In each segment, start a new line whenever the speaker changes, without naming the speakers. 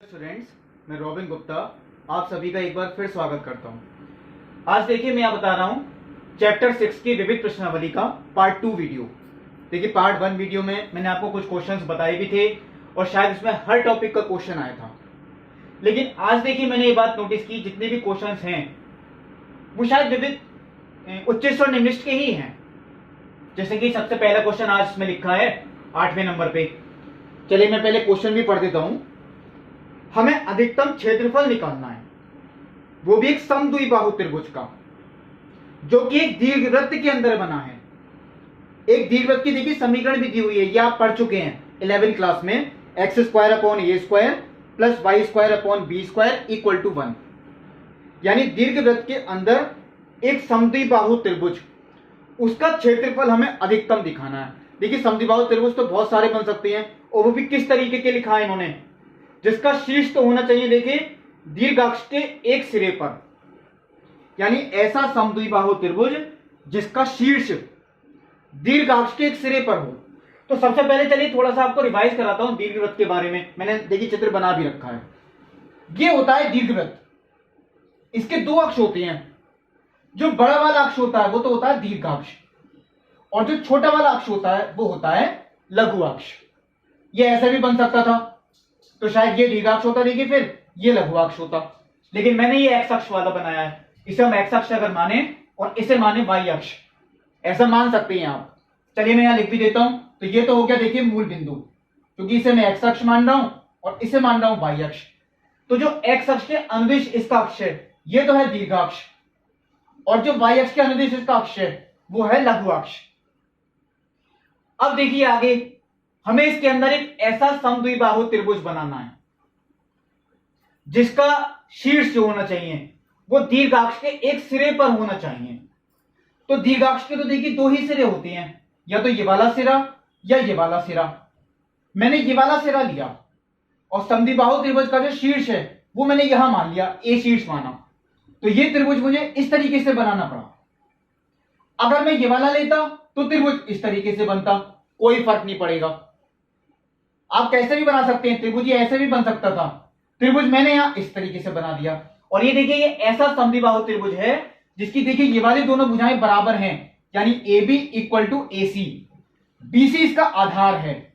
Students, मैं robin Gupta आप सभी का एक बार फिर स्वागत करता हूं। आज देखिए मैं बता रहा हूं चैप्टर 6 की विविध प्रश्नावली का पार्ट 2 वीडियो। देखिए पार्ट 1 वीडियो में मैंने आपको कुछ क्वेश्चंस बताए भी थे और शायद इसमें हर टॉपिक का क्वेश्चन आया था, लेकिन आज देखिए मैंने ये बात नोटिस की जितने भी क्वेश्चंस हैं वो शायद विविध उच्चिष्ट और निम्निष्ठ के ही हैं। जैसे कि सबसे पहला क्वेश्चन आज इसमें लिखा है 8वें नंबर पे। चलिए मैं पहले क्वेश्चन भी पढ़ देता हूं। हमें अधिकतम क्षेत्रफल निकालना है, वो भी एक समद्विबाहु त्रिभुज का, जो कि एक दीर्घवृत्त के अंदर बना है। एक दीर्घवृत्त की देखिए समीकरण भी दी हुई है, ये आप पढ़ चुके हैं 11वीं क्लास में। X square upon A square plus Y square upon B square equal to 1। यानी दीर्घवृत्त के अंदर एक समद्विबाहु त्रिभुज, उसका क्षेत्रफल हमें अधिकतम दिखाना है। देखिए समद्विबाहु त्रिभुज तो बहुत सारे बन सकते हैं, और वो भी किस तरीके के लिखा है इन्होंने, जिसका शीर्ष तो होना चाहिए देखिए दीर्घाक्ष के एक सिरे पर, यानी ऐसा समद्विबाहु त्रिभुज जिसका शीर्ष दीर्घाक्ष के एक सिरे पर हो। तो सबसे पहले चलिए थोड़ा सा आपको रिवाइज कराता हूं दीर्घवृत्त के बारे में। मैंने देखिए चित्र बना भी रखा है। ये होता है दीर्घवृत्त, इसके दो अक्ष होते हैं। जो बड़ा वाला अक्ष होता है वो तो होता है दीर्घाक्ष, और जो छोटा वाला अक्ष होता है वो होता है लघु अक्ष। ये ऐसे भी बन सकता था, तो शायद ये दीर्घाक्ष होता, देखिए फिर ये लघु अक्ष होता, लेकिन मैंने ये एक्स अक्ष वाला बनाया है। इसे हम एक्स अक्ष अगर माने और इसे माने वाई अक्ष, ऐसा मान सकते हैं आप। चलिए मैं यहां लिख भी देता हूं। तो ये तो हो गया देखिए मूल बिंदु, क्योंकि इसे मैं एक्स अक्ष मान रहा हूं और इसे मान रहा हूं वाई अक्ष। तो जो एक्स अक्ष के अनुदिश इसका अक्ष है ये तो है दीर्घाक्ष, और जो वाई अक्ष के अनुदिश इसका अक्ष है वो है लघु अक्ष। अब देखिए आगे हमें इसके अंदर एक ऐसा समद्विबाहु त्रिभुज बनाना है जिसका शीर्ष जो होना चाहिए वो दीर्घाक्ष के एक सिरे पर होना चाहिए। तो दीर्घाक्ष के तो देखिए दो ही सिरे होते हैं, या तो ये वाला सिरा या ये वाला सिरा। मैंने ये वाला सिरा लिया, और समद्विबाहु त्रिभुज का जो शीर्ष है वो मैंने यहां मान लिया, ए शीर्ष माना। तो ये त्रिभुज मुझे इस तरीके से बनाना पड़ा। अगर मैं ये वाला लेता तो त्रिभुज इस तरीके से बनता, कोई फर्क नहीं पड़ेगा। आप कैसे भी बना सकते हैं त्रिभुज, ये ऐसे भी बन सकता था। त्रिभुज मैंने यहां इस तरीके से बना दिया, और ये देखिए ये ऐसा समद्विबाहु त्रिभुज है जिसकी देखिए ये वाली दोनों भुजाएं बराबर हैं, यानी A B equal to A C. BC इसका आधार है,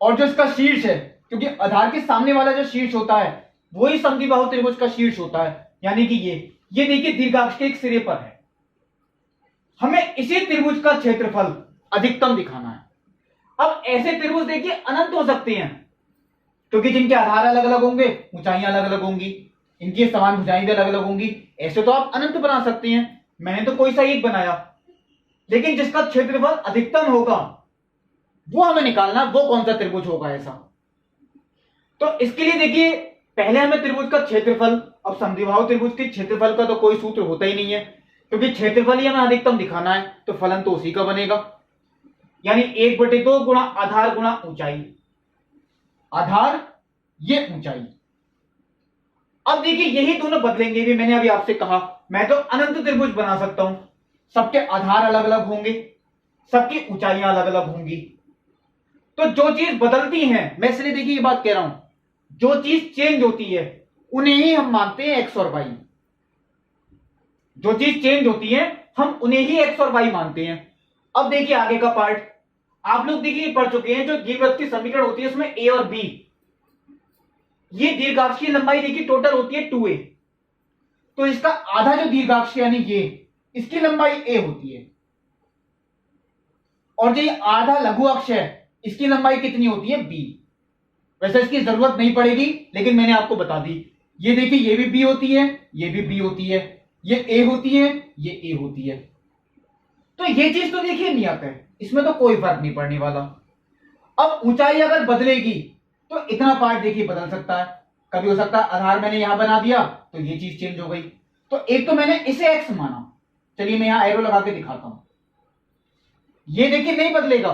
और जो इसका शीर्ष है, क्योंकि आधार के सामने वाला जो शीर्ष होता है वही समद्विबाहु त्रिभुज का शीर्ष होता है, यानी कि ये देखिए दीर्घाक्ष के एक सिरे पर है। हमें इसी त्रिभुज का क्षेत्रफल अधिकतम दिखाना है। अब ऐसे त्रिभुज देखिए अनंत हो सकते हैं, क्योंकि जिनके आधार अलग अलग होंगे ऊंचाइयां अलग अलग होंगी, इनकी समान भुजाएं भी अलग अलग होंगी। ऐसे तो आप अनंत बना सकते हैं, मैंने तो कोई सा एक बनाया, लेकिन जिसका क्षेत्रफल अधिकतम होगा वो हमें निकालना, वो कौन सा त्रिभुज होगा ऐसा। तो इसके लिए देखिए पहले हमें त्रिभुज का क्षेत्रफल, अब समद्विबाहु त्रिभुज के क्षेत्रफल का तो कोई सूत्र होता ही नहीं है, क्योंकि क्षेत्रफल ही हमें अधिकतम दिखाना है, तो फलन तो उसी का बनेगा, यानी 1/2 गुणा आधार गुणा ऊंचाई, आधार ये ऊंचाई। अब देखिए यही दोनों बदलेंगे भी। मैंने अभी आपसे कहा मैं तो अनंत त्रिभुज बना सकता हूं, सबके आधार अलग अलग होंगे, सबकी ऊंचाइयां अलग अलग होंगी। तो जो चीज बदलती है, मैं इसलिए देखिए ये बात कह रहा हूं, जो चीज चेंज होती है उन्हें ही हम मानते हैं एक्स और वाई। जो चीज चेंज होती है हम उन्हें ही एक्स और वाई मानते हैं। अब देखिए आगे का पार्ट आप लोग देखिए पढ़ चुके हैं, जो दीर्घवृत्त की समीकरण होती है उसमें ए और बी, ये दीर्घाक्ष की लंबाई देखिए टोटल होती है 2a। तो इसका आधा जो दीर्घाक्ष यानी ये, इसकी लंबाई a होती है, और जो ये आधा लघु अक्ष है इसकी लंबाई कितनी होती है b। वैसे इसकी जरूरत नहीं पड़ेगी, लेकिन मैंने आपको बता दी। ये देखिए ये भी b होती है, ये भी b होती है, ये a होती है, ये a होती है। तो ये चीज तो देखिए नहीं आता है, इसमें तो कोई फर्क नहीं पड़ने वाला। अब ऊंचाई अगर बदलेगी तो इतना पार्ट देखिए बदल सकता है। कभी हो सकता है आधार मैंने यहां बना दिया तो ये चीज चेंज हो गई। तो एक तो मैंने इसे एक्स माना, चलिए मैं यहां एरो लगा के दिखाता हूं। ये देखिए नहीं बदलेगा,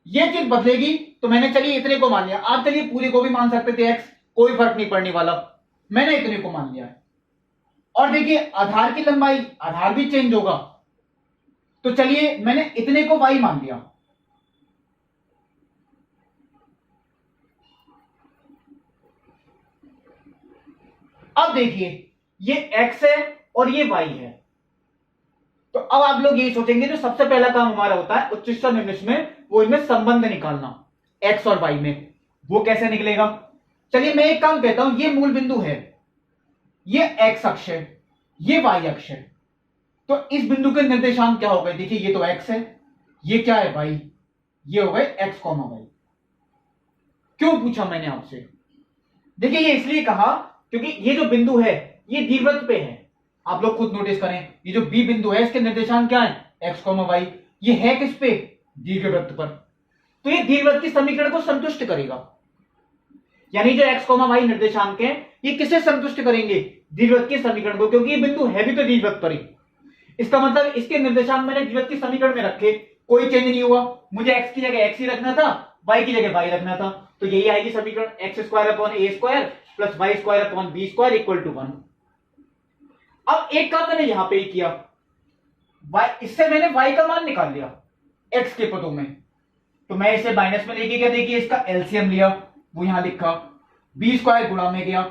ये चीज बदलेगी, तो मैंने चलिए इतने को मान लिया। आप चलिए पूरे को भी मान सकते थे एक्स, कोई फर्क नहीं पड़ने वाला, मैंने इतने को मान लिया है। और देखिए आधार की लंबाई, आधार भी चेंज होगा, तो चलिए मैंने इतने को वाई मान लिया। अब देखिए ये x है और ये y है, तो अब आप लोग ये सोचेंगे जो सबसे पहला काम हमारा होता है उच्चिष्ट और निम्निष्ठ में, वो इनमें संबंध निकालना x और y में। वो कैसे निकलेगा? चलिए मैं एक काम कहता हूं, ये मूल बिंदु है, ये x अक्ष है, ये y अक्ष है, तो इस बिंदु के निर्देशांक क्या हो गए? देखिए ये तो x है, ये क्या है y, ये हो गए x, y। क्यों पूछा मैंने आपसे? देखिए ये इसलिए कहा क्योंकि ये जो बिंदु है ये दीर्घवृत्त पे है। आप लोग खुद नोटिस करें, ये जो b बिंदु है इसके निर्देशांक क्या है? x, y। ये है किस पे? दीर्घवृत्त पर। तो ये दीर्घवृत्त की समीकरण को संतुष्ट करेगा, यानी जो x, y निर्देशांक है ये किसे संतुष्ट करेंगे? दीर्घवृत्त के समीकरण को, क्योंकि ये बिंदु है भी तो दीर्घवृत्त पर ही। इसका मतलब इसके निर्देशांक मैंने दीर्घवृत्त की समीकरण में रखे, कोई चेंज नहीं हुआ। मुझे x की जगह x ही रखना था, y की जगह y रखना था, तो यही आएगी समीकरण, x square upon a square plus y square upon b square equal to 1। अब एक काम मैंने यहां पे ही किया, इससे मैंने y का मान निकाल लिया x के पदों में, तो मैं इसे माइनस में लेके गया, देखिए इसका एलसीएम लिया, वो यहां लिखा, b स्क्वायर गुणा में गया,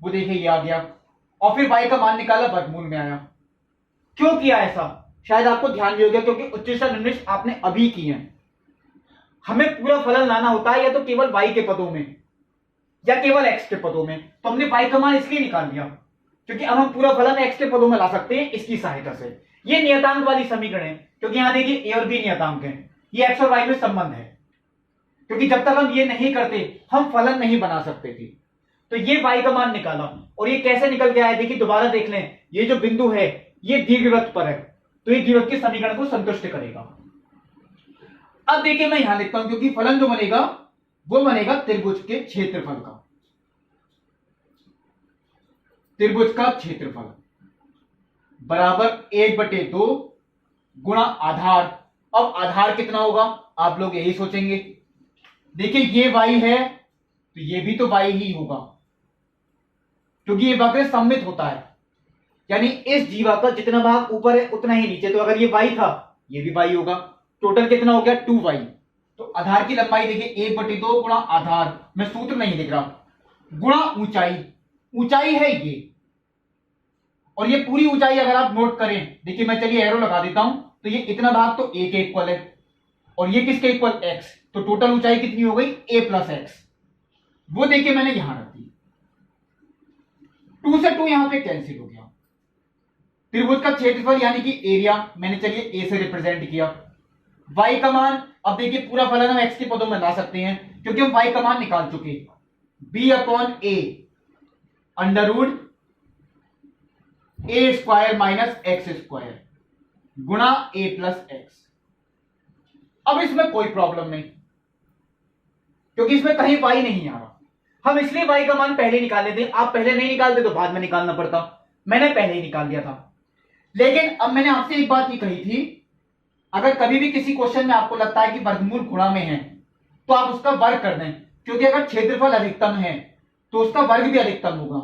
वो देखिए ये आ गया, और फिर y का मान निकाला, वर्गमूल में आया। क्यों किया ऐसा? शायद आपको ध्यान भी हो गया, क्योंकि उच्चिष्ट और निम्निष्ठ आपने अभी किए हैं। हमें पूरा फलन लाना होता है या तो केवल y के पदों में या केवल x के पदों में, तो हमने y का मान इसलिए निकाल लिया क्योंकि अब हम पूरा फलन x के पदों में ला सकते हैं इसकी सहायता से। ये नियतांक वाली समीकरण है, क्योंकि यहां देखिए a और b नियतांक है, ये x और y में संबंध है, क्योंकि जब तक हम ये नहीं करते हम फलन नहीं बना सकते थे। तो ये y का मान निकाला, और ये कैसे निकल के आया? देखिए दोबारा देख लें, ये जो बिंदु है ये दीर्घवृत्त पर है, तो ये दीर्घवृत्त के समीकरण को संतुष्ट करेगा। अब देखिए मैं यहां लिखता हूं, क्योंकि फलन जो बनेगा वो बनेगा त्रिभुज के क्षेत्रफल का, त्रिभुज का क्षेत्रफल बराबर 1/2 गुणा आधार। अब आधार कितना होगा? आप लोग यही सोचेंगे, देखिए ये y है तो ये भी तो y ही होगा, क्योंकि ये वक्र सममित होता है, यानी इस जीवा का जितना भाग ऊपर है उतना ही नीचे, तो अगर ये y था ये भी y होगा। टोटल कितना हो गया? 2y। तो आधार की लंबाई देखिए 1/2 गुणा आधार, मैं सूत्र नहीं लिख रहा, गुणा ऊंचाई, ऊंचाई है ये, और ये पूरी ऊंचाई अगर आप नोट करें, देखिए मैं चलिए एरो लगा देता हूं, तो ये इतना भाग तो a के इक्वल है, और ये किसके इक्वल? x, तो टोटल ऊंचाई कितनी हो गई? a plus x. वो देखिए मैंने यहां रख दी, 2 से 2 यहां पे कैंसिल हो गया। त्रिभुज का क्षेत्रफल यानी कि एरिया मैंने चलिए a से रिप्रेजेंट किया। y का मान, अब देखिए पूरा फलन हम x के पदों में ला सकते हैं, क्योंकि हम y का मान निकाल चुके, b upon a under root a square minus X square गुणा a प्लस एक्स। अब इसमें कोई प्रॉब्लम नहीं, क्योंकि इसमें कहीं y नहीं आ रहा, हम इसलिए y का मान पहले निकाल लेते हैं। आप पहले नहीं निकालते तो बाद में निकालना पड़ता, मैंने पहले ही निकाल दिया था। लेकिन अब मैंने आपसे एक बात ही कही थी, अगर कभी भी किसी क्वेश्चन में आपको लगता है कि वर्गमूल गुणा में है, तो आप उसका वर्ग कर दें, क्योंकि अगर क्षेत्रफल अधिकतम है तो उसका वर्ग भी अधिकतम होगा।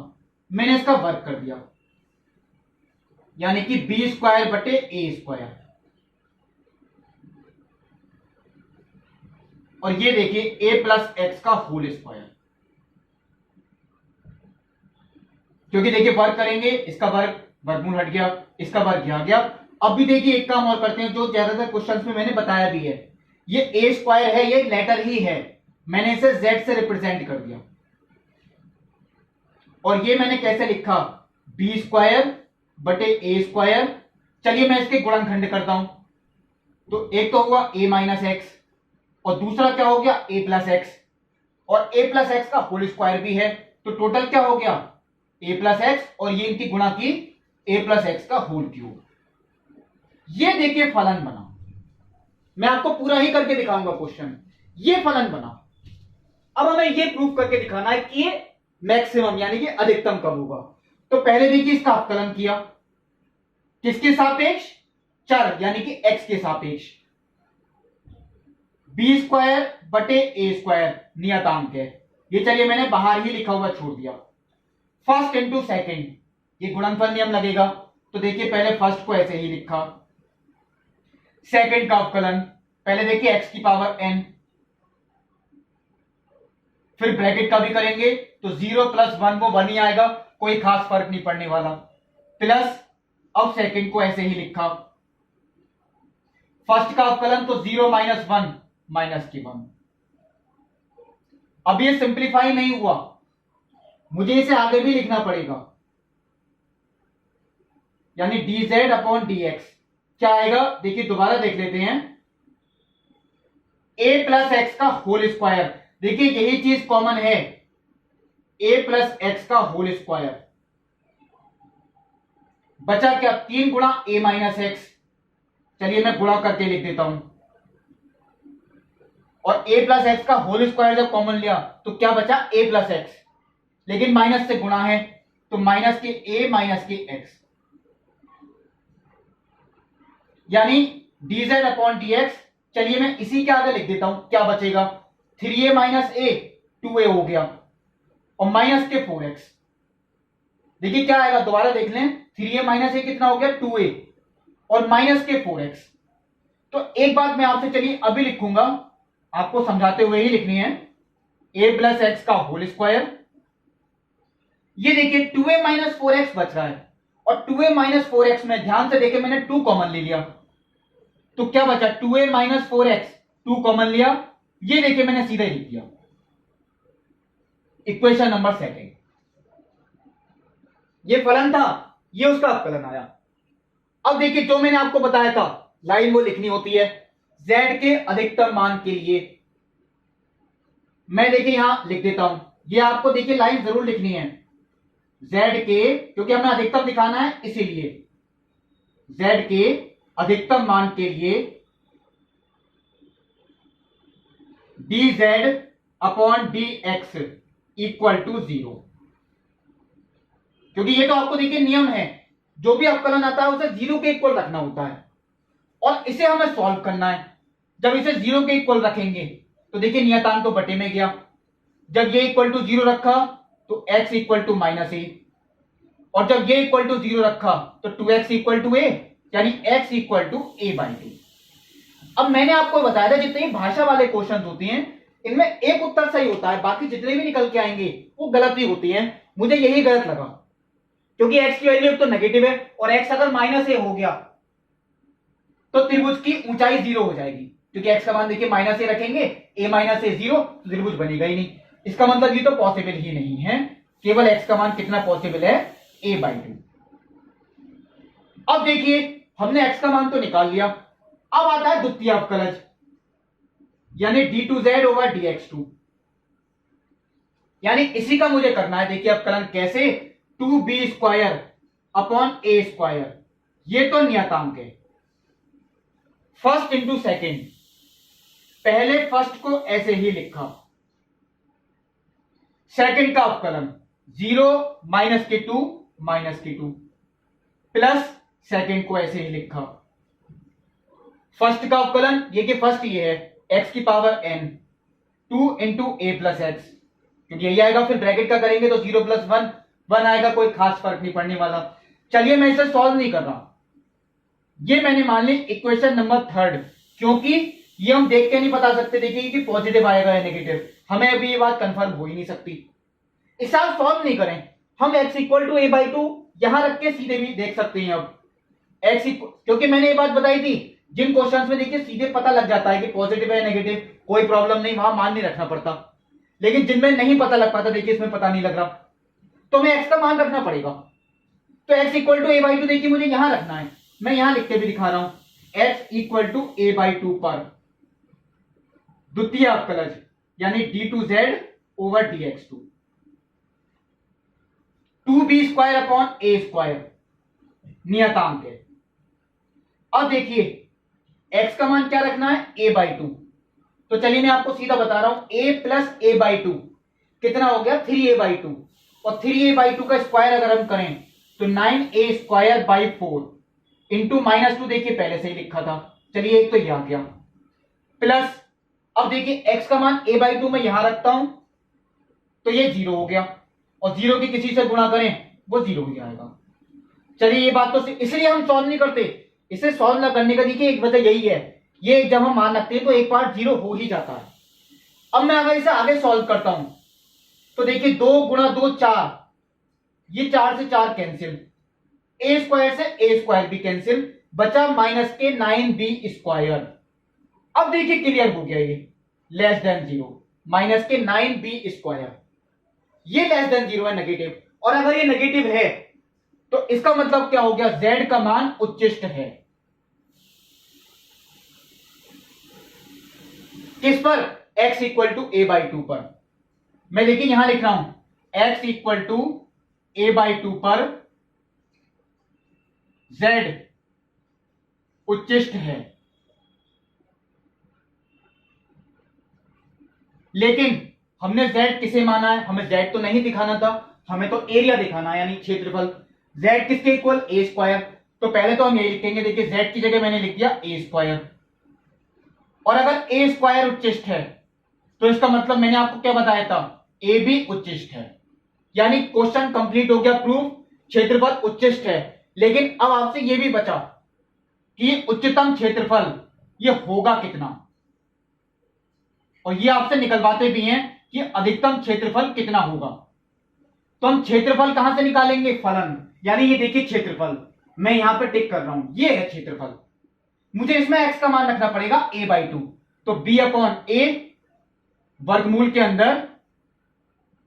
मैंने इसका वर्ग कर दिया, यानी कि b स्क्वायर बटे a स्क्वायर, और ये देखिए a प्लस एक्स का होल स्क्वायर, क्योंकि देखिए वर्ग करेंगे, इसका वर्ग वर्गमूल हट गया, इसका वर्ग आ गया। अब भी देखिए एक काम और करते हैं, जो ज्यादातर क्वेश्चंस में मैंने बताया भी है, ये a स्क्वायर है, ये लेटर ही है, मैंने इसे z से रिप्रेजेंट कर दिया, और ये मैंने कैसे लिखा? b स्क्वायर बटे a स्क्वायर। चलिए मैं इसके गुणनखंड करता हूं, तो एक तो हुआ a माइनस एक्स, और दूसरा क्या हो गया? a प्लस एक्स, और a प्लस एक्स का होल स्क्वायर भी है, तो टोटल क्या हो गया? a प्लस एक्स, और ये इनकी गुणा की a प्लस एक्स का होल क्यूब। ये देखिए फलन बना, मैं आपको पूरा ही करके दिखाऊंगा क्वेश्चन, ये फलन बना। अब हमें ये प्रूफ करके दिखाना है कि ये मैक्सिमम यानी कि अधिकतम कब होगा। तो पहले देखिए इसका अवकलन किया, किसके सापेक्ष? चर यानी कि x के सापेक्ष, b स्क्वायर बटे a स्क्वायर नियतांक है, ये चलिए मैंने बाहर ही लिखा हुआ छोड़ दिया। फर्स्ट इंटू सेकेंड, ये गुणनफल नियम लगेगा, तो देखिए पहले फर्स्ट को ऐसे ही लिखा, सेकंड का अवकलन, पहले देखिए x की पावर n, फिर ब्रैकेट का भी करेंगे तो 0 प्लस 1 वो 1 ही आएगा, कोई खास फर्क नहीं पड़ने वाला, प्लस अब सेकंड को ऐसे ही लिखा, फर्स्ट का अवकलन तो 0 माइनस 1 माइनस के 1। अब ये सिंप्लीफाई नहीं हुआ, मुझे इसे आगे भी लिखना पड़ेगा, यानी dz अपॉन dx क्या आएगा, देखिए दोबारा देख लेते हैं, a प्लस एक्स का होल स्क्वायर, देखिए यही चीज कॉमन है, a प्लस एक्स का होल स्क्वायर, बचा क्या 3 गुणा a माइनस एक्स, चलिए मैं गुणा करके लिख देता हूं, और a प्लस एक्स का होल स्क्वायर जब कॉमन लिया तो क्या बचा a प्लस एक्स, लेकिन माइनस से गुणा है तो माइनस के a माइनस के x, यानी dz अपॉन dx, चलिए मैं इसी के आगे लिख देता हूं, क्या बचेगा 3a माइनस a 2a हो गया, और माइनस के 4x, देखिए क्या आएगा दोबारा देख लें, 3a माइनस a कितना हो गया 2a, और माइनस के 4x। तो एक बात मैं आपसे चलिए अभी लिखूंगा, आपको समझाते हुए ही लिखनी है, a प्लस एक्स का होल स्क्वायर, ये देखिए 2a माइनस 4x बच रहा है, और 2a माइनस 4x में ध्यान से देखिए मैंने 2 कॉमन ले लिया, तो क्या बचा 2a माइनस 4x, 2 कॉमन लिया, ये देखिए मैंने सीधा लिख दिया, इक्वेशन नंबर सेकंड, ये फलन था, ये उसका अवकलन आया। अब देखिए जो मैंने आपको बताया था लाइन वो लिखनी होती है z के अधिकतम मान के लिए, मैं देखिए यहां लिख देता हूं, ये आपको देखिए लाइन जरूर लिखनी है, z के, क्योंकि हमें अधिकतम दिखाना है इसीलिए, z के अधिकतम मान के लिए dz upon dx equal to 0, क्योंकि ये तो आपको देखिए नियम है, जो भी अवकलन आता है उसे 0 के इक्वल रखना होता है, और इसे हमें सॉल्व करना है। जब इसे 0 के इक्वल रखेंगे तो देखिए नियतांक तो बटे में गया, जब ये इक्वल टू 0 रखा तो x इक्वल टू माइनस ए, और जब ये इक्वल टू 0 रखा तो 2x इक्वल टू ए, यानी x equal to a by 2। अब मैंने आपको बताया था जितने भाषा वाले क्वेश्चन होते हैं इनमें एक उत्तर सही होता है, बाकी जितने भी निकल के आएंगे वो गलत ही होती है, मुझे यही गलत लगा, क्योंकि x की वैल्यू तो नेगेटिव है, और x अगर माइनस ए हो गया तो त्रिभुज की ऊंचाई 0 हो जाएगी, क्योंकि x का मान देखिए माइनस ए रखेंगे, a माइनस ए 0, तो त्रिभुज बनेगा ही नहीं, इसका मतलब ये तो पॉसिबल ही नहीं है, केवल x का मान कितना पॉसिबल है a बाई 2। अब देखिए हमने x का मान तो निकाल लिया, अब आता है द्वितीय अवकलज, यानी d2z ओवर dx2, यानी इसी का मुझे करना है, देखिए अवकलन कैसे, 2b square upon a square, ये तो नियतांक है, फर्स्ट इंटू सेकेंड, पहले फर्स्ट को ऐसे ही लिखा, सेकंड का अवकलन 0 माइनस के 2 माइनस के 2, प्लस सेकंड को ऐसे ही लिखा, फर्स्ट का अवकलन ये कि फर्स्ट ये है x की पावर n 2 इंटू ए प्लस एक्स, क्योंकि यही आएगा, फिर ब्रैकेट का करेंगे तो 0 प्लस 1 आएगा, कोई खास फर्क नहीं पड़ने वाला। चलिए मैं इसे सॉल्व नहीं कर रहा, ये मैंने मान ली इक्वेशन नंबर थर्ड, क्योंकि ये हम देख के नहीं बता सकते देखिए कि पॉजिटिव आएगा या नेगेटिव, हमें अभी ये बात कंफर्म हो ही नहीं सकती, इसे आप सॉल्व नहीं करें, हम x equal to a by 2 यहां रख के सीधे भी देख सकते हैं। अब x क्योंकि मैंने ये बात बताई थी, जिन क्वेश्चंस में देखिए सीधे पता लग जाता है कि पॉजिटिव है नेगेटिव, कोई प्रॉब्लम नहीं, वहां मान नहीं रखना पड़ता, लेकिन जिनमें नहीं पता लग पाता, देखिए इसमें पता नहीं लग रहा, तो हमें x का मान रखना पड़ेगा, तो x equal to a by 2 देखिए मुझे यहां रखना है, मैं यहां लिख के भी दिखा रहा हूं, x equal to a by 2 पर द्वितीय अवकलज यानी d2z over dx2, 2b square upon a square नियतांक है। अब देखिए x का मान क्या रखना है a बाई 2, तो चलिए मैं आपको सीधा बता रहा हूं, a प्लस a बाई 2 कितना हो गया 3a बाई 2, और 3a बाई 2 का स्क्वायर अगर हम करें तो 9a square by 4 into minus 2, देखिए पहले से ही लिखा था, चलिए एक तो ये आ गया, प्लस अब देखिए x का मान a बाई 2 में यहां रखता हूं तो ये 0 हो गया, और 0 की किसी से गुणा करें वो 0 ही आएगा। चलिए ये बात तो इसलिए हम सॉल्व नहीं करते, इसे सॉल्व ना करने का देखिए एक वजह यही है, ये जब हम मान रखते हैं तो एक पार्ट 0 हो ही जाता है। अब मैं अगर इसे आगे सॉल्व करता हूं तो देखिए 2 गुणा 2 4, ये 4 से 4 कैंसिल, ए स्क्वायर से ए स्क्वायर भी कैंसिल, बचा माइनस के 9b²। अब देखिए क्लियर हो गया, ये लेस देन 0, माइनस के 9b², ये लेस देन 0 है, नेगेटिव। और अगर ये नेगेटिव है तो इसका मतलब क्या हो गया, z का मान उच्चिष्ट है। किस पर, x इक्वल टू a/2 पर। मैं देखिए यहां लिख रहा हूं x इक्वल टू a/2 पर z उच्चिष्ट है। लेकिन हमने z किसे माना है, हमें z तो नहीं दिखाना था, हमें तो एरिया दिखाना है, यानी क्षेत्रफल। z किसके इक्वल, a²। तो पहले तो हम यही लिखेंगे, देखिए z की जगह मैंने लिख दिया a²। और अगर a² उच्चिष्ट है तो इसका मतलब मैंने आपको क्या बताया था, a भी उच्चिष्ट है। यानी क्वेश्चन कंप्लीट हो गया, प्रूफ क्षेत्रफल उच्चिष्ट है। लेकिन अब आपसे यह भी बचा कि उच्चतम क्षेत्रफल ये होगा कितना, और ये आपसे निकलवाते भी हैं कि अधिकतम क्षेत्रफल कितना होगा। तो हम क्षेत्रफल कहां से निकालेंगे, फलन। यानी ये देखिए क्षेत्रफल, मैं यहां पर टिक कर रहा हूं, ये है क्षेत्रफल। मुझे इसमें x का मान रखना पड़ेगा a/2, तो b/a वर्गमूल के अंदर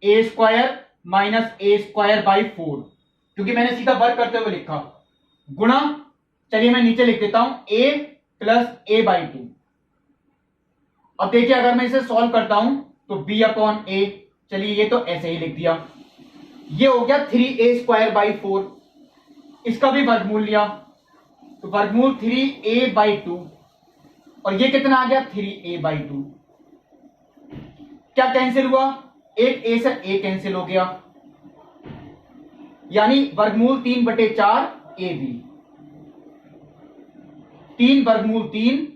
a² माइनस a²/4, क्योंकि मैंने सीधा वर्ग करते हुए लिखा, गुणा, चलिए मैं नीचे लिख देता हूं a प्लस a/2। अब देखिए अगर मैं इसे सॉल्व करता हूं तो b/a, चलिए ये तो ऐसे ही लिख दिया, ये हो गया 3a²/4। इसका भी वर्गमूल लिया तो वर्गमूल 3a/2, और ये कितना आ गया, 3a/2। क्या कैंसिल हुआ, एक a से a कैंसिल हो गया, यानी वर्गमूल 3/4 ab, 3 वर्गमूल 3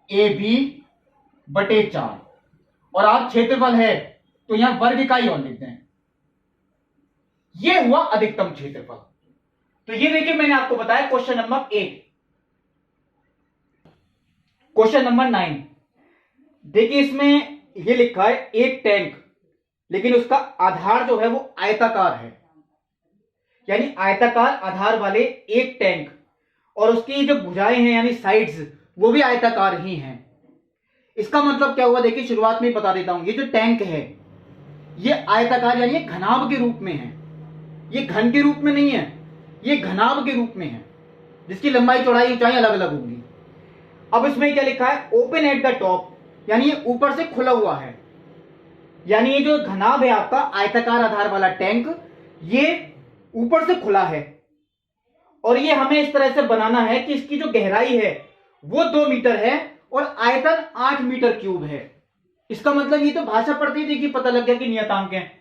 ab/4। और आप क्षेत्रफल है तो यहां वर्ग इकाई और लिखते हैं, यह हुआ अधिकतम क्षेत्रफल। तो ये देखिए मैंने आपको बताया क्वेश्चन नंबर 8। क्वेश्चन नंबर 9 देखिए, इसमें ये लिखा है एक टैंक, लेकिन उसका आधार जो है वो आयताकार है, यानी आयताकार आधार वाले एक टैंक, और उसकी जो भुजाएं हैं यानी साइड्स वो भी आयताकार ही हैं। इसका मतलब क्या हुआ, देखिए शुरुआत में ही बता देता हूं, ये जो टैंक है ये आयताकार यानी ये घनाभ के रूप में है, ये घन के रूप में नहीं है, ये घनाभ के रूप में है, जिसकी लंबाई चौड़ाई ऊंचाई अलग अलग होगी। अब इसमें क्या लिखा है, ओपन एट द टॉप, यानी ये ऊपर से खुला हुआ है, यानी ये जो घनाभ है आपका आयताकार आधार वाला टैंक, ये ऊपर से खुला है। और ये हमें इस तरह से बनाना है कि इसकी जो गहराई है वो 2 मीटर है और आयतन 8 मीटर क्यूब है। इसका मतलब ये तो भाषा पढ़ते ही देखिए पता लग गया कि नियतांक है।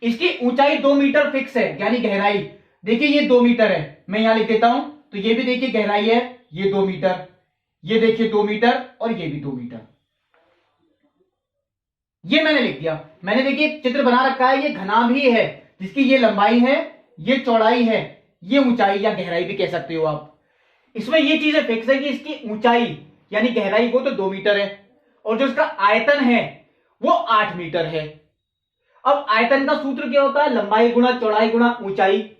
इसकी ऊंचाई 2 मीटर फिक्स है, यानी गहराई देखिए ये 2 मीटर है, मैं यहां लिख देता हूं, तो ये भी देखिए गहराई है, ये 2 मीटर, ये देखिए 2 मीटर, और ये भी 2 मीटर, ये मैंने लिख दिया। मैंने देखिए चित्र बना रखा है, ये घनाभ ही है, जिसकी ये लंबाई है, ये चौड़ाई है, ये ऊंचाई या गहराई भी कह सकते हो आप। इसमें ये चीजें फिक्स है कि इसकी ऊंचाई यानी गहराई वो तो 2 मीटर है, और जो इसका आयतन है वो 8 मीटर है। अब आयतन का सूत्र क्या होता है, लंबाई गुणा चौड़ाई गुणा ऊंचाई।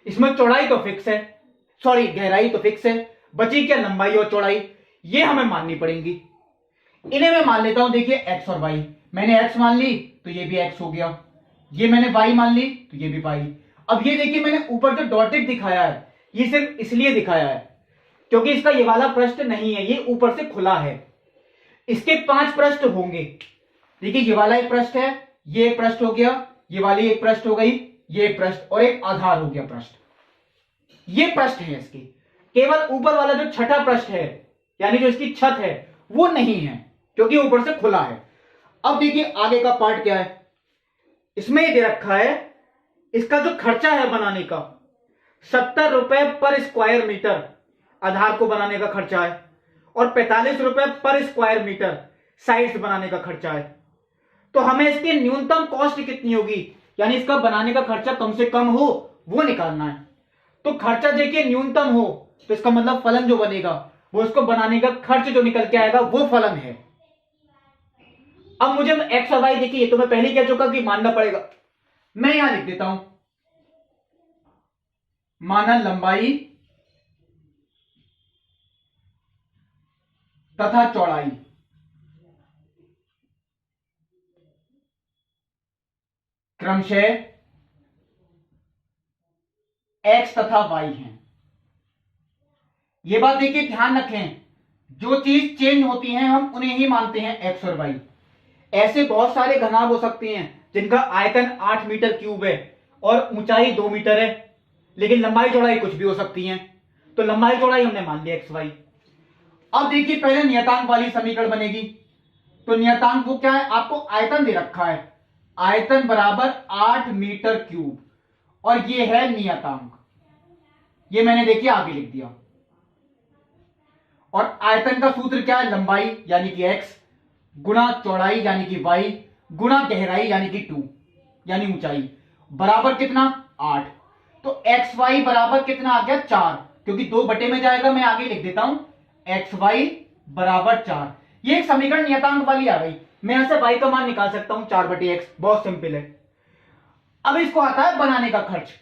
इसमें चौड़ाई तो फिक्स है, सॉरी गहराई तो फिक्स है, बची क्या लंबाई और चौड़ाई, ये हमें माननी पड़ेंगी। इन्हें मैं मान लेता हूं, देखिए x और y, मैंने x मान ली तो ये भी x हो गया, ये मैंने y मान ली तो ये भी y। अब ये देखिए मैंने ऊपर जो डॉटेड दिखाया है ये सिर्फ इसलिए दिखाया है क्योंकि इसका ये वाला पृष्ठ नहीं है, ये ऊपर से खुला है। इसके 5 पृष्ठ होंगे, देखिए ये वाला एक पृष्ठ है, ये एक पृष्ठ हो गया, ये वाली एक पृष्ठ हो गई, ये एक पृष्ठ, और एक आधार हो गया पृष्ठ। ये पृष्ठ है इसके, केवल ऊपर वाला जो छठा पृष्ठ है यानी जो इसकी छत है वो नहीं है क्योंकि ऊपर से खुला है। अब देखिए आगे का पार्ट क्या है, इसमें ये दे रखा है इसका जो खर्चा है बनाने का 70 रुपए पर स्क्वायर मीटर आधार को बनाने का खर्चा है, और 45 रुपए पर स्क्वायर मीटर साइड्स बनाने का खर्चा है। तो हमें इसकी न्यूनतम कॉस्ट कितनी होगी, यानी इसका बनाने का खर्चा कम से कम हो वो निकालना है। तो खर्चा देखिए न्यूनतम हो तो इसका मतलब फलन जो बनेगा वो इसको बनाने का खर्च जो निकल के आएगा वो फलन है। अब मुझे x और y देखिए, ये तो मैं पहले कह चुका कि मानना पड़ेगा, मैं यहां लिख देता हूं माना लंबाई तथा चौड़ाई क्रमशः x तथा y हैं। ये बात देखिए, ध्यान रखें, जो चीज चेंज होती हैं हम उन्हें ही मानते हैं x और y। ऐसे बहुत सारे घनाभ हो सकते हैं जिनका आयतन 8 मीटर क्यूब है और ऊंचाई 2 मीटर है, लेकिन लंबाई चौड़ाई कुछ भी हो सकती है। तो लंबाई चौड़ाई हमने मान लिया x y। अब देखिए, पहले नियतांक वाली समीकरण बनेगी। तो नियतांक वो क्या है, आपको आयतन दे रखा है, आयतन बराबर 8 मीटर क्यूब, और ये है नियतांक। ये मैंने देखिए आगे लिख दिया। और आयतन का सूत्र क्या है, लंबाई यानी कि x गुणा चौड़ाई यानी कि y गुणा गहराई यानी कि 2 यानी ऊंचाई, बराबर कितना 8। तो xy बराबर कितना आ गया 4, क्योंकि 2 बटे में जाएगा, मैं आगे लिख देता हूं xy बराबर 4। ये एक समीकरण नियतांक वाली आ गई। मैं यहां से y का मान निकाल सकता हूं 4 बटे x, बहुत सिंपल है। अब इसको आता है बनाने का खर्च।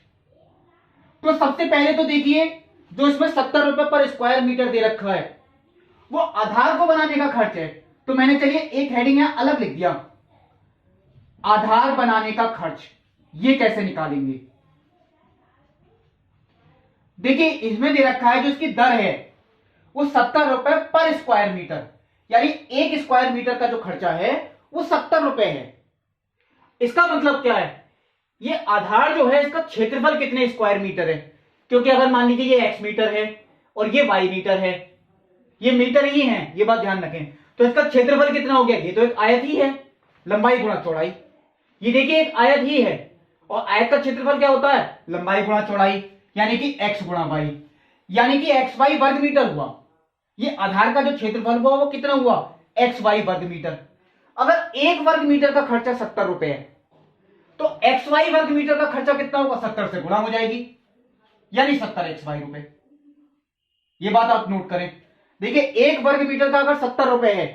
तो सबसे पहले तो देखिए, जो इसमें 70 रुपए पर स्क्वायर मीटर दे रखा है वो आधार को बनाने का खर्च है। तो मैंने चलिए एक हेडिंग यहां अलग लिख दिया, आधार बनाने का खर्च। ये कैसे निकालेंगे, देखिए इसमें दे रखा है जो इसकी दर है वो 70 रुपए पर स्क्वायर मीटर, यानी एक स्क्वायर मीटर का जो खर्चा है वो 70 रुपए है। इसका मतलब क्या है, ये आधार जो है इसका क्षेत्रफल कितने स्क्वायर मीटर है, क्योंकि अगर मान लीजिए ये x मीटर है और ये y मीटर है, ये मीटर ही है, ये बात ध्यान रखें। तो इसका क्षेत्रफल कितना हो गया, ये तो एक आयत ही है, लंबाई गुणा चौड़ाई। ये देखिए एक आयत ही है, और आयत का क्षेत्रफल क्या होता है, लंबाई गुणा चौड़ाई, यानी कि x गुणा y, यानी कि xy वर्ग मीटर हुआ। ये आधार का जो क्षेत्रफल हुआ वो कितना हुआ, xy वर्ग मीटर। अगर एक वर्ग मीटर का खर्चा 70 रुपए है तो xy वर्ग मीटर का खर्चा कितना होगा, 70 से गुणा हो जाएगी, यानी 70 xy रुपए। ये बात आप नोट करें। देखिए एक वर्ग मीटर का अगर 70 रुपए है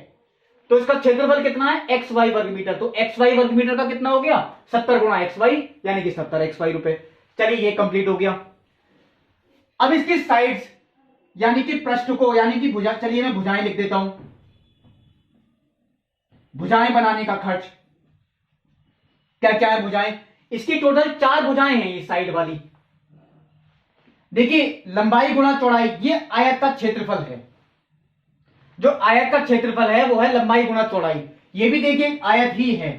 तो इसका क्षेत्रफल कितना है, xy वर्ग मीटर। तो xy वर्ग मीटर का कितना हो गया, 70 गुणा xy, यानी कि 70 xy रुपए। चलिए ये कंप्लीट हो गया। अब इसकी साइड्स यानी कि पृष्ठ को, यानी कि भुजा, चलिए मैं भुजाएं लिख देता हूं। भुजाएं बनाने का खर्च क्या क्या है, भुजाएं, इसकी टोटल 4 भुजाएं हैं ये साइड वाली। देखिए लंबाई गुणा चौड़ाई, ये आयत का क्षेत्रफल है, जो आयत का क्षेत्रफल है वो है लंबाई गुणा चौड़ाई। ये भी देखिए आयत ही है,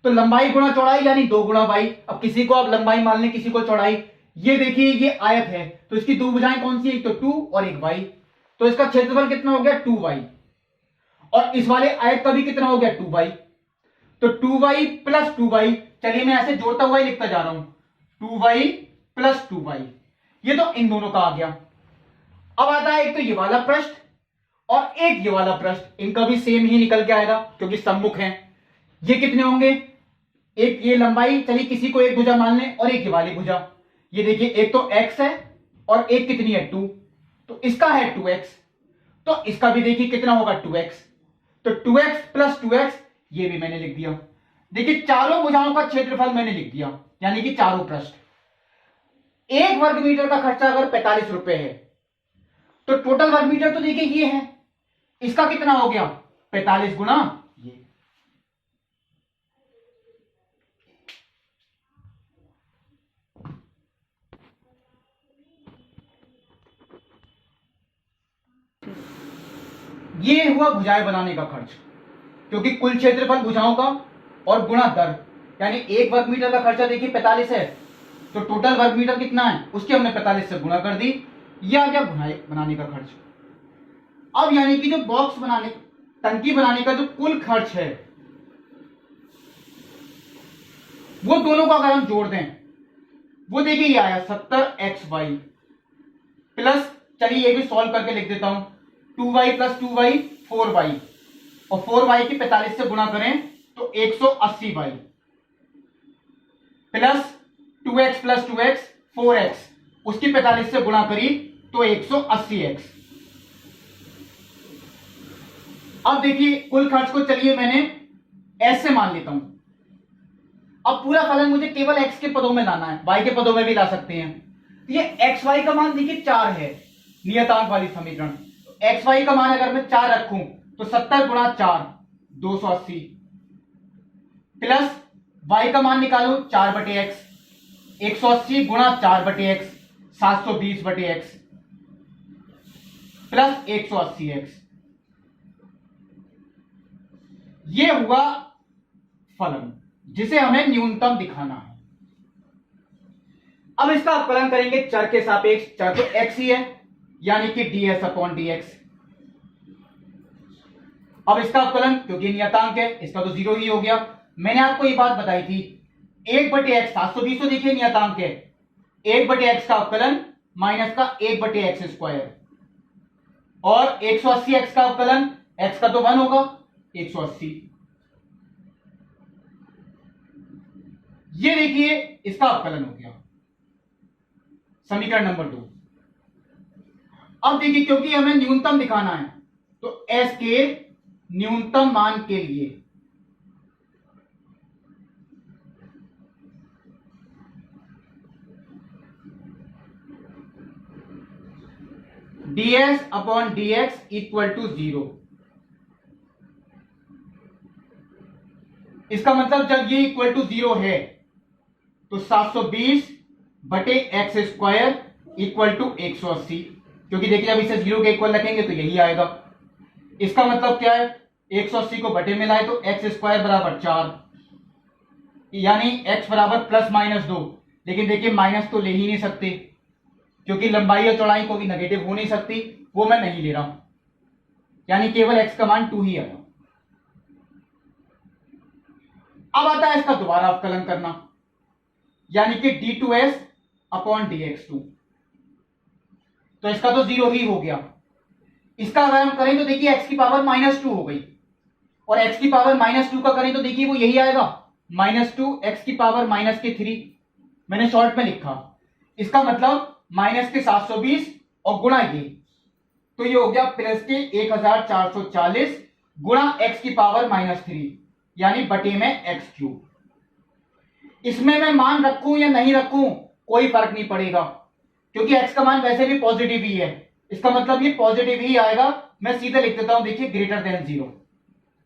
तो लंबाई गुणा चौड़ाई यानी 2 गुणा y। अब किसी को आप लंबाई मान लें, किसी को चौड़ाई। ये देखिए ये आयत है, तो इसकी 2 भुजाएं कौन सी, एक तो 2 और एक y। तो इसका क्षेत्रफल कितना हो गया 2y, और इस वाले आयत का भी कितना हो गया 2y। तो 2y प्लस 2y, चलिए मैं ऐसे जोड़ता हुआ ही लिखता जा रहा हूं, 2y प्लस 2y, ये तो इन दोनों का आ गया। अब आता है एक तो ये वाला पृष्ठ और एक ये वाला पृष्ठ, इनका भी सेम ही निकल के आएगा क्योंकि सम्मुख हैं। ये कितने होंगे, एक ये लंबाई, चलिए किसी को एक भुजा मान लें, और एक ये वाली भुजा। ये देखिए एक तो x है और एक कितनी है 2, तो इसका है 2x, तो इसका भी देखिए कितना होगा 2x। तो 2x प्लस 2x, ये भी मैंने लिख दिया। देखिए चारों भुजाओं का क्षेत्रफल मैंने लिख दिया, यानी कि चारों पृष्ठ। एक वर्ग मीटर का खर्चा अगर 45 रुपए है तो टोटल वर्ग मीटर तो देखिए ये है, इसका कितना हो गया 45 गुना ये हुआ भुजाएं बनाने का खर्च, क्योंकि कुल क्षेत्रफल भुजाओं का और गुणा दर, यानी एक वर्ग मीटर का खर्चा देखिए 45 है, तो टोटल वर्ग मीटर कितना है उसके हमने 45 से गुणा कर दी। यह आ गया भुजाएं बनाने का खर्च। अब यानी कि जो बॉक्स बनाने, टंकी बनाने का जो कुल खर्च है वो दोनों को अगर हम जोड़ दें, वो देखिए ये आया 70xy प्लस, चलिए ये भी सॉल्व करके लिख देता हूं, 2y प्लस 2y 4y, और 4y की 45 से गुणा करें तो 180y plus 2x plus 2x 4x, उसकी 45 से गुणा करी तो 180x। अब देखिए कुल खर्च को चलिए मैंने ऐसे मान लेता हूं। अब पूरा फलन मुझे केवल x के पदों में लाना है, y के पदों में भी ला सकते हैं। तो ये एक्स वाई का मान देखिए 4 है, नियतांक वाली समीकरण। एक्स वाई का मान अगर मैं 4 रखूं तो 70 गुणा 4 280, प्लस वाई का मान निकालो 4 बटे एक्स, 180 गुणा 4 बटे एक्स 720 बटे एक्स प्लस 180 एक्स। ये हुआ फलन जिसे हमें न्यूनतम दिखाना है। अब इसका अवकलन करेंगे चर के सापेक्ष, चर तो x ही है यानी कि ds अपॉन dx। अब इसका अवकलन क्योंकि नियतांक है इसका तो 0 ही हो गया। मैंने आपको ये बात बताई थी 1 बटे एक्स 720 तो देखिए नियतांक है, 1 बटे एक्स का अवकलन माइनस का 1 बटे एक्स स्क्वायर, और 180 एक्स का अवकलन एक्स का तो 1 होगा 180। ये देखिए इसका अवकलन हो गया समीकरण नंबर 2। अब देखिए क्योंकि हमें न्यूनतम दिखाना है तो s के न्यूनतम मान के लिए ds upon dx equal to 0। इसका मतलब जब ये इक्वल टू 0 है तो 720 बटे एक्स स्क्वायर इक्वल टू 180, क्योंकि देखिए जब इसे 0 के इक्वल रखेंगे तो यही आएगा। इसका मतलब क्या है 180 को बटे में लाए तो एक्स स्क्वायर बराबर 4, यानी एक्स बराबर प्लस माइनस 2। लेकिन देखिए माइनस तो ले ही नहीं सकते क्योंकि लंबाई और चौड़ाई को भी नेगेटिव हो नहीं सकती, वो मैं नहीं ले रहा हूं, यानी केवल एक्स का मान 2 ही आएगा। अब आता है इसका दोबारा अवकलन करना, यानी कि d2s अपॉन dx2। तो इसका तो 0 ही हो गया। इसका अगर हम करें तो देखिए x की पावर -2 हो गई, और x की पावर -2 का करें तो देखिए वो यही आएगा -2 x की पावर -3। मैंने शॉर्ट में लिखा, इसका मतलब माइनस के 720 और गुणा ये, तो ये हो गया प्लस के 1440 गुणा x की पावर -3 यानी बटे में x3। इसमें मैं मान रखूं या नहीं रखूं कोई फर्क नहीं पड़ेगा क्योंकि x का मान वैसे भी पॉजिटिव ही है, इसका मतलब ये पॉजिटिव ही आएगा। मैं सीधे लिख देता हूं, देखिए ग्रेटर देन 0।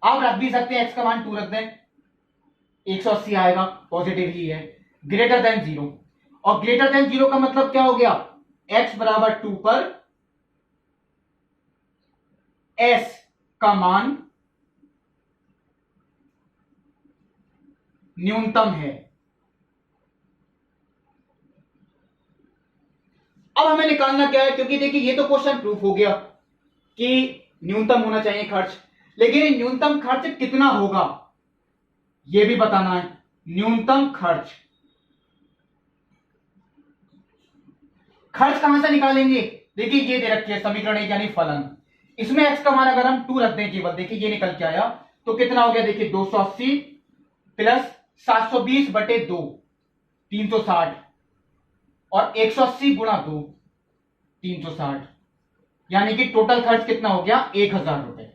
आप रख भी सकते हैं x का मान 2 रख दें, 180 आएगा, पॉजिटिव ही है। ग्रेटर देन 0, और ग्रेटर देन 0 का मतलब क्या हो गया x बराबर 2 पर s का मान न्यूनतम है। अब हमें निकालना क्या है, क्योंकि देखिए ये तो क्वेश्चन प्रूफ हो गया कि न्यूनतम होना चाहिए खर्च, लेकिन न्यूनतम खर्च कितना होगा ये भी बताना है। न्यूनतम खर्च कहां से निकालेंगे, देखिए ये दे रखी है समीकरण 1 यानी फलन। इसमें x का मान अगर हम 2 रख दें केवल, देखिए ये निकल के आया तो कितना हो गया, देखिए 280 प्लस 720 बटे 2 360 और 180 गुणा 2 360, यानी कि टोटल खर्च कितना हो गया 1000 रुपए।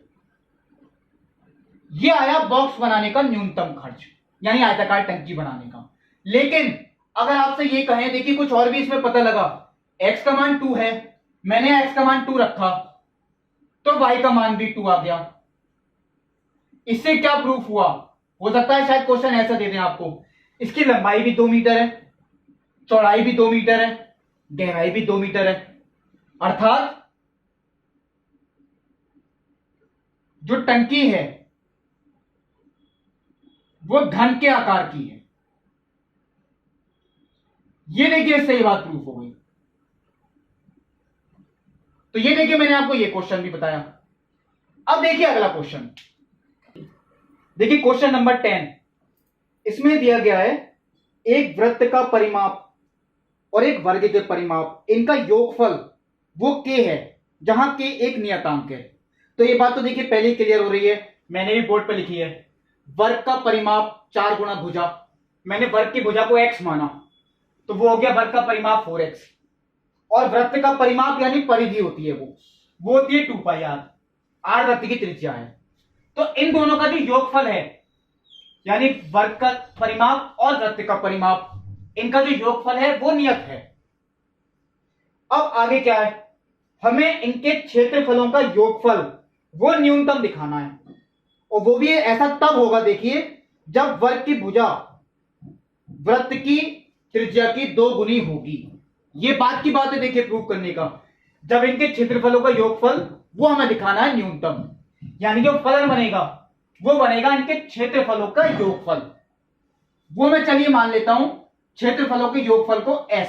ये आया बॉक्स बनाने का न्यूनतम खर्च, यानी आयताकार टंकी बनाने का। लेकिन अगर आपसे ये कहें, देखिए कुछ और भी इसमें पता लगा, x का मान 2 है, मैंने x का मान 2 रखा तो y का मान भी 2 आ गया। इससे क्या प्रूफ हुआ, हो सकता है शायद क्वेश्चन ऐसा दे दें आपको, इसकी लंबाई भी 2 मीटर है, चौड़ाई भी 2 मीटर है, गहराई भी 2 मीटर है, अर्थात जो टंकी है वो घन के आकार की है। ये देखिए सही बात प्रूफ हो गई। तो ये देखिए मैंने आपको ये क्वेश्चन भी बताया। अब देखिए अगला क्वेश्चन, देखिए क्वेश्चन नंबर 10। इसमें दिया गया है एक वृत्त का परिमाप और एक वर्ग के परिमाप, इनका योगफल वो k है जहां k एक नियतांक है। तो ये बात तो देखिए पहले क्लियर हो रही है, मैंने भी बोर्ड पे लिखी है। वर्ग का परिमाप 4 गुणा भुजा, मैंने वर्ग की भुजा को x माना तो वो हो गया वर्ग का परिमाप 4x, और वृत्त का परिमाप यानी परिधि होती है वो होती है 2 पाई r, r वृत्त की त्रिज्या है। तो इन दोनों का जो योगफल है, यानी वर्ग का परिमाप और वृत्त का परिमाप, इनका जो योगफल है वो नियत है। अब आगे क्या है, हमें इनके क्षेत्रफलों का योगफल वो न्यूनतम दिखाना है, और वो भी ऐसा तब होगा देखिए जब वर्ग की भुजा वृत्त की त्रिज्या की 2 गुनी होगी। ये बात की बात है देखिए प्रूव करने का, जब इनके क्षेत्रफलों का योगफल वो हमें दिखाना है न्यूनतम, यानी जो फलन बनेगा वो बनेगा इनके क्षेत्रफलों का योगफल। वो मैं चलिए मान लेता हूं क्षेत्रफलों के योगफल को s,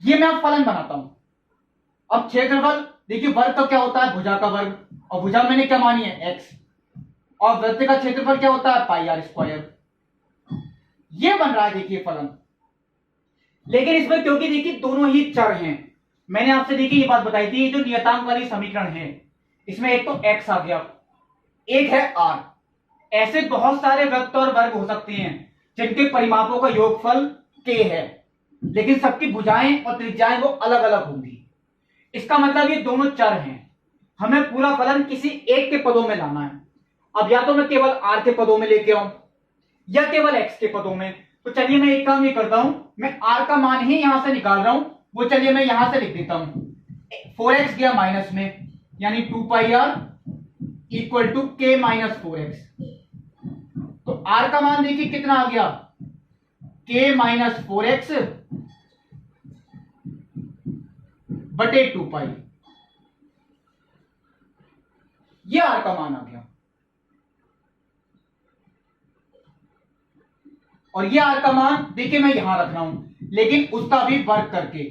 ये मैं अब फलन बनाता हूं। अब क्षेत्रफल देखिए वर्ग का क्या होता है, भुजा का वर्ग, और भुजा मैंने क्या मानी है x, और वृत्त का क्षेत्रफल क्या होता है पाई आर स्क्वायर। ये बन रहा है देखिए फलन। लेकिन इसमें क्योंकि देखिए दोनों ही चर हैं, मैंने आपसे देखिए ये बात बताई थी, ये जो नियतांक वाली समीकरण है इसमें एक तो x आ गया, एक है r। ऐसे बहुत सारे वृत्त और वर्ग हो सकते हैं जिनके परिमापों का योगफल k है, लेकिन सबकी भुजाएं और त्रिज्याएं वो अलग अलग होंगी। इसका मतलब ये दोनों चर हैं, हमें पूरा फलन किसी एक के पदों में लाना है। अब या तो मैं केवल r के पदों में लेके आऊं या केवल x के पदों में। तो चलिए मैं एक काम ये करता हूं, मैं r का मान ही यहां से निकाल रहा हूं, वो चलिए मैं यहां से लिख देता हूं। 4x गया माइनस में, यानी 2 pi r equal to k minus 4x। तो r का मान देखिए कितना आ गया, k माइनस 4x बटे 2 पाई, ये r का मान आ गया। और ये r का मान देखिए मैं यहां रख रहा हूं, लेकिन उसका भी वर्ग करके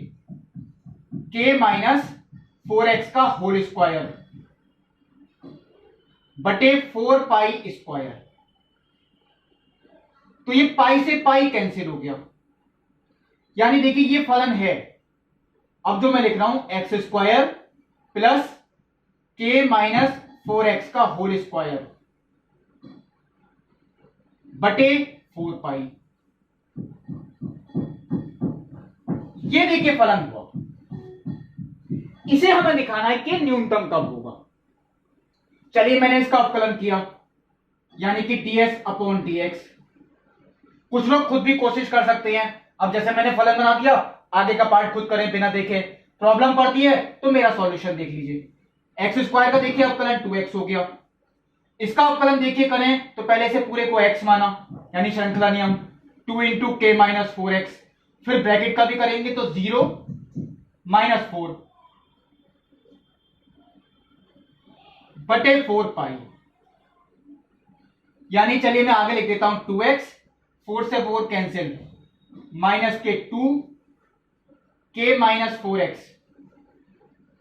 k माइनस 4x का होल स्क्वायर बटे 4 पाई स्क्वायर। तो ये पाई से पाई कैंसिल हो गया, यानी देखिए ये फलन है। अब जो मैं लिख रहा हूं एक्स स्क्वायर प्लस के माइनस 4x का होल स्क्वायर बटे 4 पाई, ये देखिए फलन हुआ। इसे हमें दिखाना है कि न्यूनतम कब होगा। चलिए मैंने इसका अवकलन किया, यानी कि ds अपॉन dx। कुछ लोग खुद भी कोशिश कर सकते हैं। अब जैसे मैंने फलन बना दिया, आगे का पार्ट खुद करें बिना देखे। प्रॉब्लम पड़ती है तो मेरा सॉल्यूशन देख लीजिए। एक्स स्क्वायर का देखिए अवकलन 2x हो गया, इसका अवकलन देखिए करें तो पहले से पूरे को x माना, यानी श्रृंखला नियम 2 इंटू के माइनस 4x, फिर ब्रैकेट का भी करेंगे तो 0 माइनस 4 बटे 4 पाई, यानी चलिए मैं आगे लिख देता हूं 2x, 4 से 4 कैंसिल, माइनस के 2 के माइनस 4x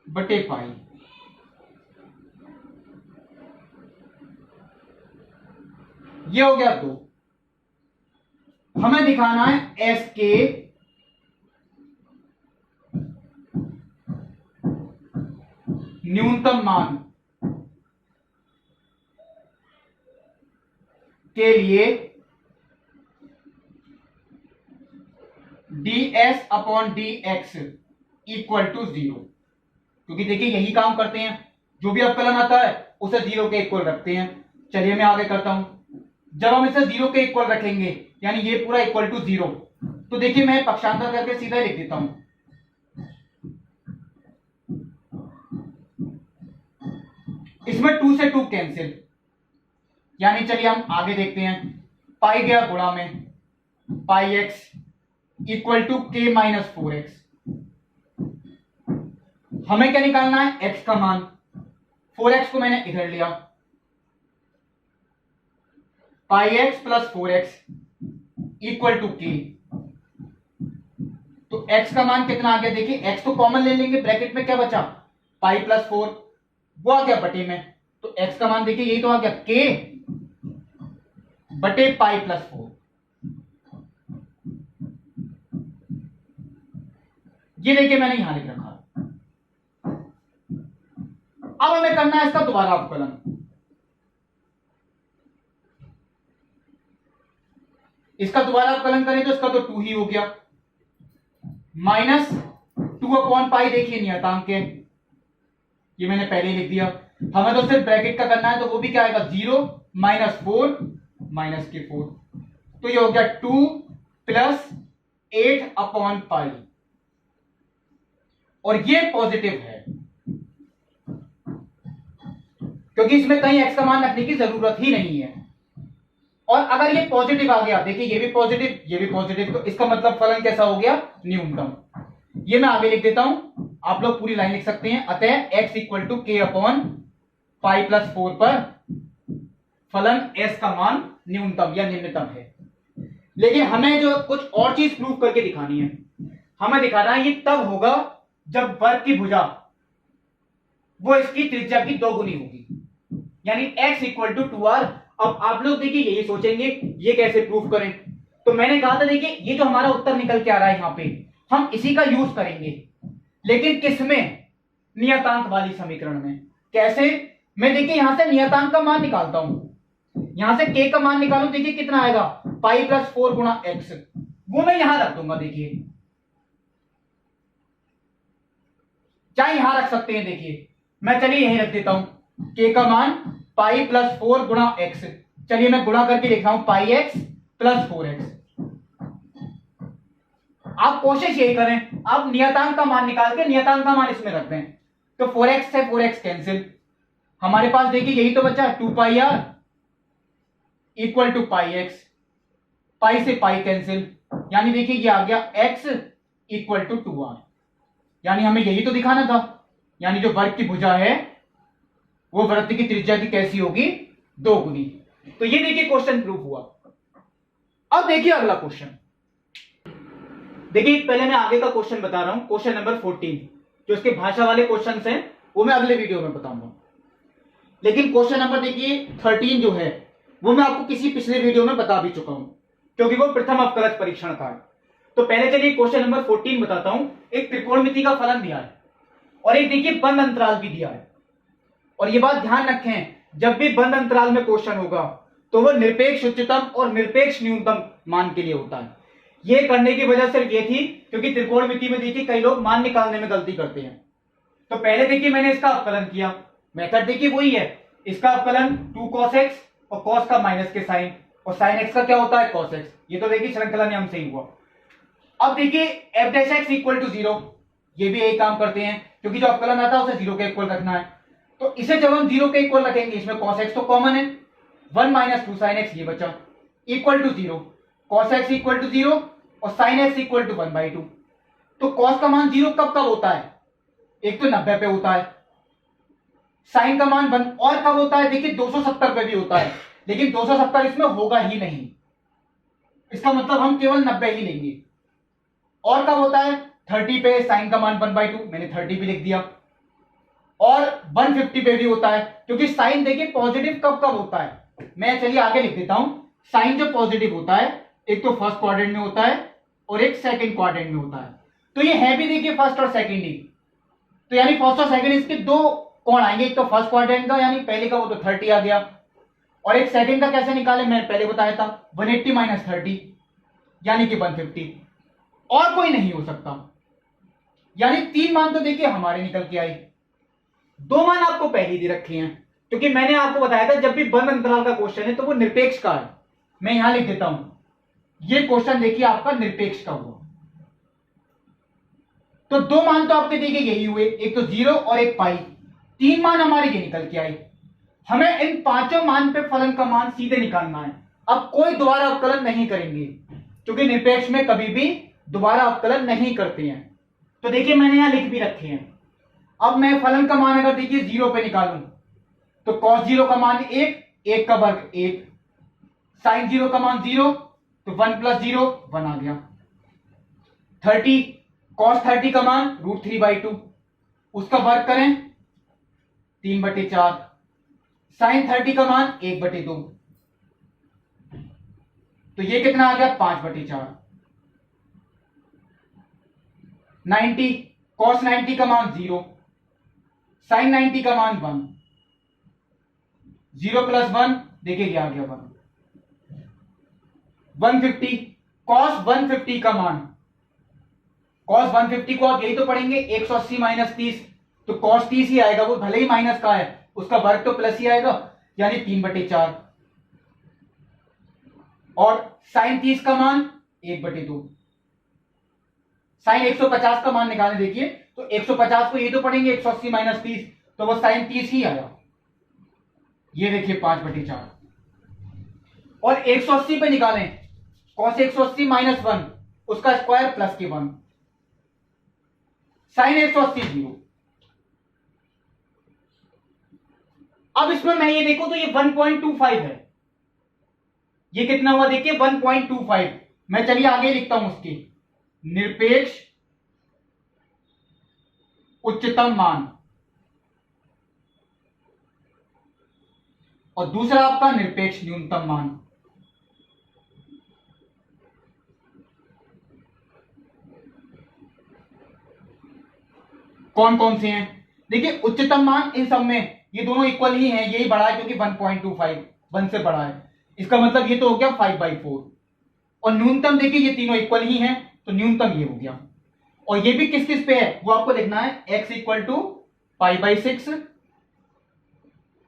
बटे पाई। ये हो गया 2। हमें दिखाना है एस के न्यूनतम मान के लिए ds upon dx equal to 0, क्योंकि देखिए यही काम करते हैं, जो भी अवकलन आता है उसे 0 के इक्वल रखते हैं। चलिए मैं आगे करता हूं। जब हम इसे 0 के इक्वल रखेंगे, यानी ये पूरा इक्वल टू 0, तो देखिए मैं पक्षांतर करके सीधा लिख देता हूं। इसमें 2 से 2 कैंसिल, यानी चलिए हम आगे देखते हैं। पाई गया गुणा में पाई एक्स इक्वल टू के माइनस 4x। हमें क्या निकालना है, x का मान। 4x को मैंने इधर लिया, pi x plus 4x equal to k. तो x का मान कितना आ गया, देखिए x तो कॉमन ले लेंगे, ब्रैकेट में क्या बचा पाई प्लस 4, वो आ गया बटे में। तो x का मान देखिए यही तो आ गया k बटे पाई प्लस 4। ये देखिए मैंने यहां लिख रखा। अब हमें करना है इसका दोबारा अवकलन। इसका दोबारा अवकलन करें तो इसका तो 2 ही हो गया, माइनस 2 अपॉन पाई देखिए नियतांक है, ये मैंने पहले ही लिख दिया। हमें तो सिर्फ ब्रैकेट का करना है, तो वो भी क्या आएगा 0 माइनस 4 माइनस के 4। तो ये हो गया 2 प्लस 8 अपॉन पाई। और ये पॉजिटिव है, क्योंकि इसमें कहीं x का मान रखने की जरूरत ही नहीं है। और अगर ये पॉजिटिव आ गया, देखिए ये भी पॉजिटिव ये भी पॉजिटिव, तो इसका मतलब फलन कैसा हो गया, न्यूनतम। ये मैं आगे लिख देता हूं, आप लोग पूरी लाइन लिख सकते हैं। अतः x इक्वल टू के अपॉन पाई प्लस 4 पर फलन s का मान न्यूनतम या निम्नतम है। लेकिन हमें जो कुछ और चीज प्रूव करके दिखानी है, हमें दिखाना है ये तब होगा जब वर्ग की भुजा वो इसकी त्रिज्या की 2 गुनी होगी, यानी x इक्वल टू 2r। अब आप लोग देखिए यही सोचेंगे ये कैसे प्रूफ करें, तो मैंने कहा था देखिए ये जो हमारा उत्तर निकल के आ रहा है यहां पे हम इसी का यूज करेंगे, लेकिन किसमें, नियतांक वाली समीकरण में। कैसे, मैं देखिए यहां से नियतांक का मान निकालता हूं, यहां से k का मान निकालू, देखिए कितना आएगा, पाई प्लस 4 गुणा x, वो मैं यहां रख दूंगा। देखिए चाहे यहां रख सकते हैं, देखिए मैं चलिए यहीं रख देता हूं, k का मान पाई प्लस 4 गुणा x, चलिए मैं गुणा करके लिख रहा हूं पाई x प्लस 4x। आप कोशिश यही करें, आप नियतांक का मान निकाल के नियतांक का मान इसमें रख दें, तो 4x से 4x कैंसिल, हमारे पास देखिए यही तो बचा 2 pi r equal to pi x, pi से पाई कैंसिल, यानी देखिए ये आ गया x इक्वल टू 2r, यानी हमें यही तो दिखाना था, यानी जो वर्ग की भुजा है वो वृत्त की त्रिज्या की कैसी होगी, 2 गुनी। तो ये देखिए क्वेश्चन प्रूफ हुआ। अब देखिए अगला क्वेश्चन, देखिए पहले मैं आगे का क्वेश्चन बता रहा हूं, क्वेश्चन नंबर 14, जो इसके भाषा वाले क्वेश्चन हैं वो मैं अगले वीडियो में बताऊंगा। लेकिन क्वेश्चन नंबर देखिए 13 जो है वो मैं आपको किसी पिछले वीडियो में बता भी चुका हूं, क्योंकि वो प्रथम अवकलज परीक्षण का है। तो पहले चलिए क्वेश्चन नंबर 14 बताता हूं। एक त्रिकोणमिति का फलन दिया है और एक देखिए बंद अंतराल भी दिया है, और ये बात ध्यान रखें, जब भी बंद अंतराल में क्वेश्चन होगा तो वो निरपेक्ष उच्चतम और निरपेक्ष न्यूनतम मान के लिए होता है। ये करने की वजह सिर्फ ये थी क्योंकि त्रिकोणमिति में देखिए कई लोग मान निकालने में गलती करते हैं। तो पहले देखिए मैंने इसका अवकलन किया, मेथड देखिए वही है, इसका अवकलन 2 cos x और cos का माइनस के साइन, और साइन x का क्या होता है cos x, ये तो देखिए श्रृंखला नियम से ही हुआ। अब देखिए f dash x equal to 0, ये भी यही काम करते हैं, क्योंकि जो अवकलन आता है उसे 0 के इक्वल रखना है। तो इसे जब हम 0 के इक्वल रखेंगे, इसमें cos x तो कॉमन है, 1 माइनस 2 sin x ये बचा, equal to 0, cos x equal to 0 और sin x इक्वल टू 1/2। तो cos का मान 0 कब कब होता है, एक तो 90 पे होता है, साइन का मान 1 और कब होता है, देखिए 270 पे भी होता है, लेकिन 270 इसमें होगा ही नहीं, इसका मतलब हम केवल 90 ही लेंगे। और कब होता है, 30 पे साइन का मान 1/2, मैंने 30 भी लिख दिया, और 150 पे भी होता है, क्योंकि साइन देखिए पॉजिटिव कब कब होता है, मैं चलिए आगे लिख देता हूं। साइन जो पॉजिटिव होता है एक तो फर्स्ट क्वाड्रेंट में होता है और एक सेकंड क्वाड्रेंट में होता है, तो ये है भी देखिए फर्स्ट और सेकंड ही, तो यानी फर्स्ट और सेकंड इसके दो कोण आएंगे, एक तो फर्स्ट क्वाड्रेंट का यानी पहले का वो तो 30 आ गया, और एक सेकंड का कैसे निकाले, मैंने पहले बताया था 180 माइनस 30 यानी कि 150, और कोई नहीं हो सकता, यानी 3 मान तो देखिए हमारे निकल के आई, 2 मान आपको पहले दे रखे हैं, क्योंकि मैंने आपको बताया था जब भी बंद अंतराल का क्वेश्चन है तो वो निरपेक्ष का है। मैं यहां लिख देता हूं, ये क्वेश्चन देखिए आपका निरपेक्ष का हुआ, तो 2 मान तो आपके देखिए यही हुए, एक तो 0 और एक पाई, 3 मान हमारे ये निकल के आए। हमें इन पांचों मान पे फलन का मान सीधे निकालना है, अब कोई दोबारा अवकलन नहीं करेंगे, क्योंकि निरपेक्ष में कभी भी दोबारा अवकलन नहीं करते हैं। तो देखिए मैंने यहां लिख भी रखे हैं। अब मैं फलन का मान अगर देखिए 0 पे निकालूं तो cos 0 का मान 1, 1 का वर्ग 1, sin 0 का मान 0, तो 1 प्लस 0 1 आ गया। 30, cos 30 का मान √3/2, उसका वर्ग करें 3/4, sin 30 का मान 1/2, तो ये कितना आ गया 5/4। 90, cos 90 का मान 0, sin 90 का मान 1, 0 प्लस 1 देखिए क्या आ गया 1। 150, cos 150 का मान, cos 150 को आप यही तो पढ़ेंगे 180 माइनस 30, तो cos 30 ही आएगा, वो भले ही माइनस का है, उसका वर्ग तो प्लस ही आएगा, यानी 3/4, और sin 30 का मान 1/2। साइन 150 का मान निकालें, देखिए तो 150 को ये तो पढ़ेंगे 180 माइनस 30, तो वो साइन 30 ही आया। ये देखिए 5/4। और 180 पे निकालें, कौन से 180 माइनस 1, उसका स्क्वायर प्लस के 1, साइन 180 0। अब इसमें मैं ये देखूं तो ये 1.25 है, ये कितना हुआ देखिए 1.25। मैं चलिए आगे लिखता हूं उसकी, निरपेक्ष उच्चतम मान और दूसरा आपका निरपेक्ष न्यूनतम मान। कौन कौन से हैं देखिए, उच्चतम मान इन सब में ये दोनों इक्वल ही हैं, यही बड़ा है क्योंकि 1.25 1 से बड़ा है, इसका मतलब ये तो हो गया 5/4। और न्यूनतम देखिए ये तीनों इक्वल ही हैं, तो न्यूनतम ये हो गया। और ये भी किस किस पे है वो आपको लिखना है, x equal to π/6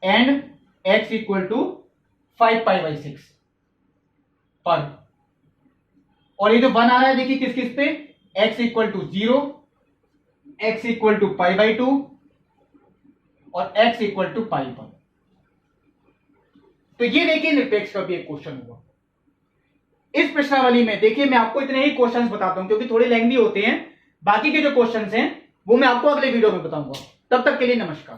and x equal to 5π/6 पर। और ये जो 1 आ रहा है देखिए किस किस पे, x equal to 0, x equal to π/2 और x इक्वल टू पाई पर। तो ये देखिए निरपेक्ष का भी एक क्वेश्चन हुआ। इस प्रश्नावली में देखिए मैं आपको इतने ही क्वेश्चंस बताता हूं क्योंकि थोड़े लेंथी होते हैं, बाकी के जो क्वेश्चंस हैं वो मैं आपको अगले वीडियो में बताऊंगा। तब तक के लिए नमस्कार।